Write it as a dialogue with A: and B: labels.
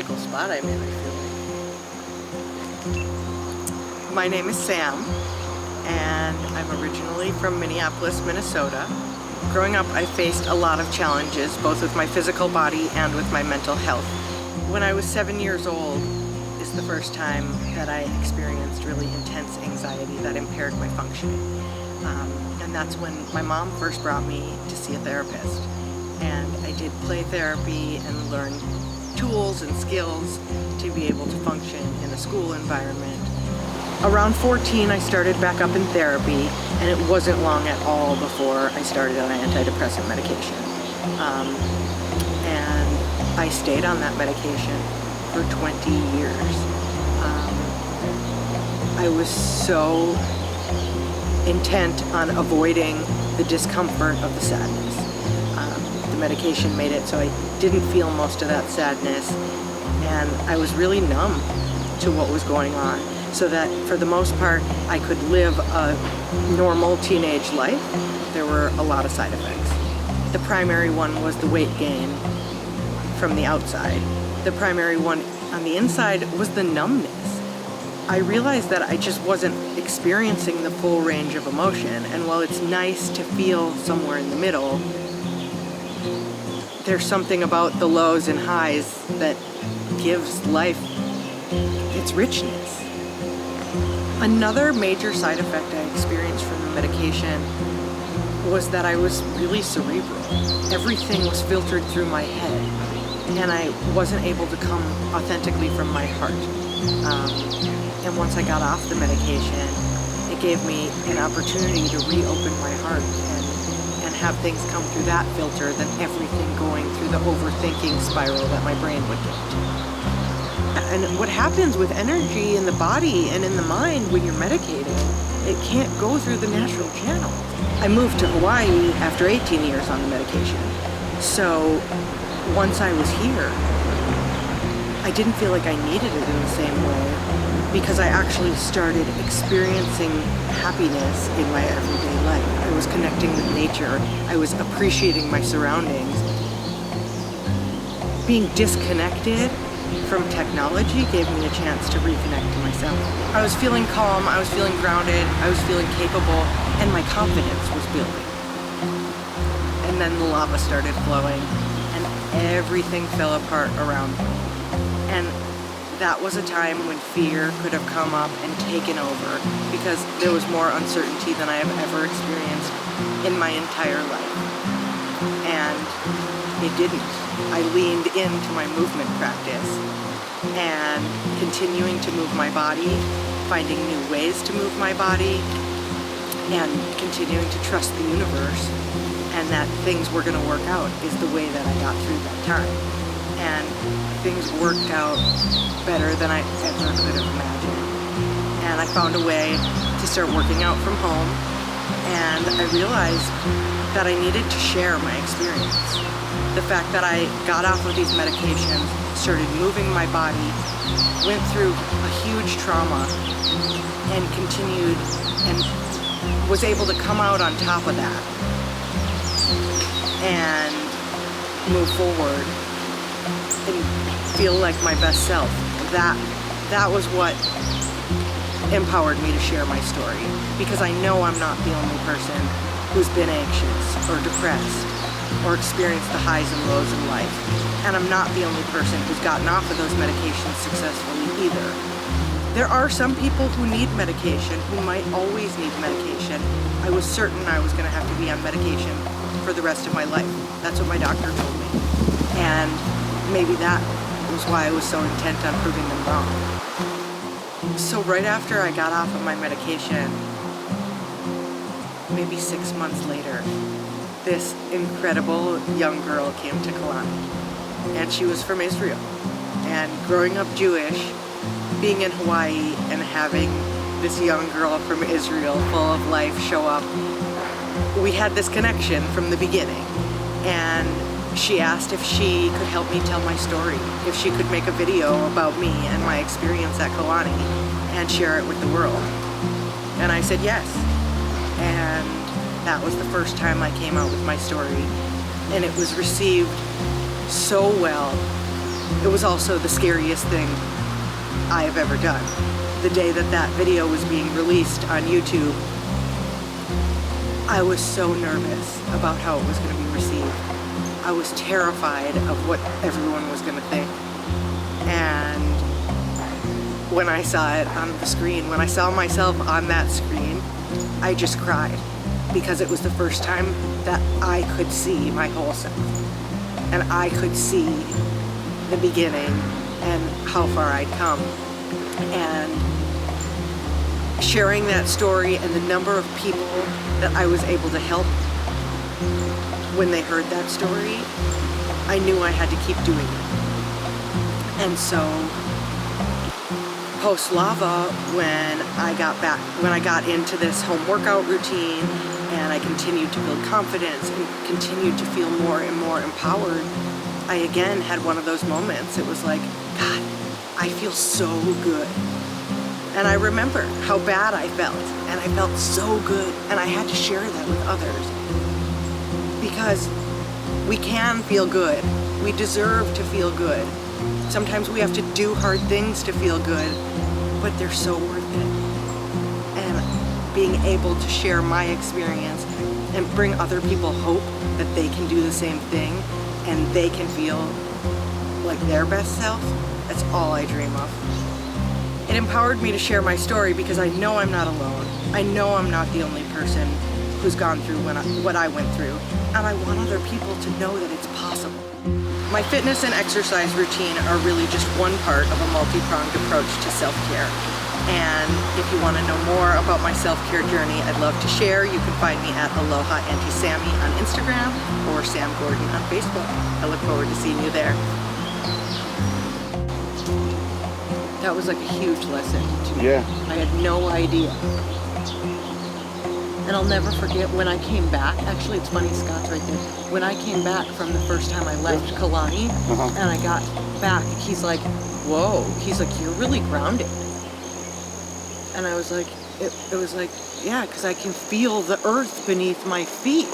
A: critical spot I'm in, I feel like. My name is Sam, and I'm originally from Minneapolis, Minnesota. Growing up, I faced a lot of challenges, both with my physical body and with my mental health. When I was 7 years old is the first time that I experienced really intense anxiety that impaired my functioning. And that's when my mom first brought me to see a therapist. And I did play therapy and learn tools and skills to be able to function in a school environment. Around 14, I started back up in therapy, and it wasn't long at all before I started on antidepressant medication. And I stayed on that medication for 20 years. I was so intent on avoiding the discomfort of the sadness. The medication made it so I didn't feel most of that sadness, and I was really numb to what was going on, so that for the most part I could live a normal teenage life. There were a lot of side effects. The primary one was the weight gain from the outside. The primary one on the inside was the numbness. I realized that I just wasn't experiencing the full range of emotion, and while it's nice to feel somewhere in the middle, there's something about the lows and highs that gives life its richness. Another major side effect I experienced from the medication was that I was really cerebral. Everything was filtered through my head, and I wasn't able to come authentically from my heart. And once I got off the medication, it gave me an opportunity to reopen my heart and have things come through that filter than everything going through the overthinking spiral that my brain would get into. And what happens with energy in the body and in the mind when you're medicated, it can't go through the natural channels. I moved to Hawaii after 18 years on the medication. So once I was here, I didn't feel like I needed it in the same way, because I actually started experiencing happiness in my everyday life. I was connecting with nature. I was appreciating my surroundings. Being disconnected from technology gave me a chance to reconnect to myself. I was feeling calm, I was feeling grounded, I was feeling capable, and my confidence was building. And then the lava started flowing, and everything fell apart around me. And that was a time when fear could have come up and taken over, because there was more uncertainty than I have ever experienced in my entire life. And it didn't. I leaned into my movement practice and continuing to move my body, finding new ways to move my body, and continuing to trust the universe and that things were going to work out is the way that I got through that time. And things worked out better than I ever could have imagined. And I found a way to start working out from home, and I realized that I needed to share my experience. The fact that I got off of these medications, started moving my body, went through a huge trauma, and continued and was able to come out on top of that and move forward and feel like my best self. That was what empowered me to share my story, because I know I'm not the only person who's been anxious or depressed or experienced the highs and lows in life. And I'm not the only person who's gotten off of those medications successfully either. There are some people who need medication, who might always need medication. I was certain I was going to have to be on medication for the rest of my life. That's what my doctor told me. And maybe that was why I was so intent on proving them wrong. So right after I got off of my medication, maybe 6 months later, this incredible young girl came to Kalani, and she was from Israel. And growing up Jewish, being in Hawaii and having this young girl from Israel full of life show up, we had this connection from the beginning. And she asked if she could help me tell my story, if she could make a video about me and my experience at Kalani and share it with the world. And I said yes. And that was the first time I came out with my story, and it was received so well It was also the scariest thing I have ever done. The day that that video was being released on YouTube, I was so nervous about how it was going to be received. I was terrified of what everyone was going to think. And when I saw it on the screen, when I saw myself on that screen, I just cried, because it was the first time that I could see my whole self. And I could see the beginning and how far I'd come. And sharing that story and the number of people that I was able to help when they heard that story, I knew I had to keep doing it. And so post-Lava, when I got into this home workout routine and I continued to build confidence and continued to feel more and more empowered, I again had one of those moments. It was like, God, I feel so good. And I remember how bad I felt, and I felt so good, and I had to share that with others. Because we can feel good. We deserve to feel good. Sometimes we have to do hard things to feel good, but they're so worth it. And being able to share my experience and bring other people hope that they can do the same thing and they can feel like their best self, that's all I dream of. It empowered me to share my story because I know I'm not alone. I know I'm not the only person who's gone through what I went through, and I want other people to know that it's possible. My fitness and exercise routine are really just one part of a multi-pronged approach to self-care. And if you want to know more about my self-care journey, I'd love to share. You can find me at Aloha Auntie Sammy on Instagram or Sam Gordon on Facebook. I look forward to seeing you there. That was like a huge lesson to me.
B: Yeah.
A: I had no idea. And I'll never forget when I came back. Actually, it's funny, Scott's right there. When I came back from the first time I left Kalani, and I got back, he's like, whoa. He's like, you're really grounded. And I was like, it was like, yeah, because I can feel the earth beneath my feet.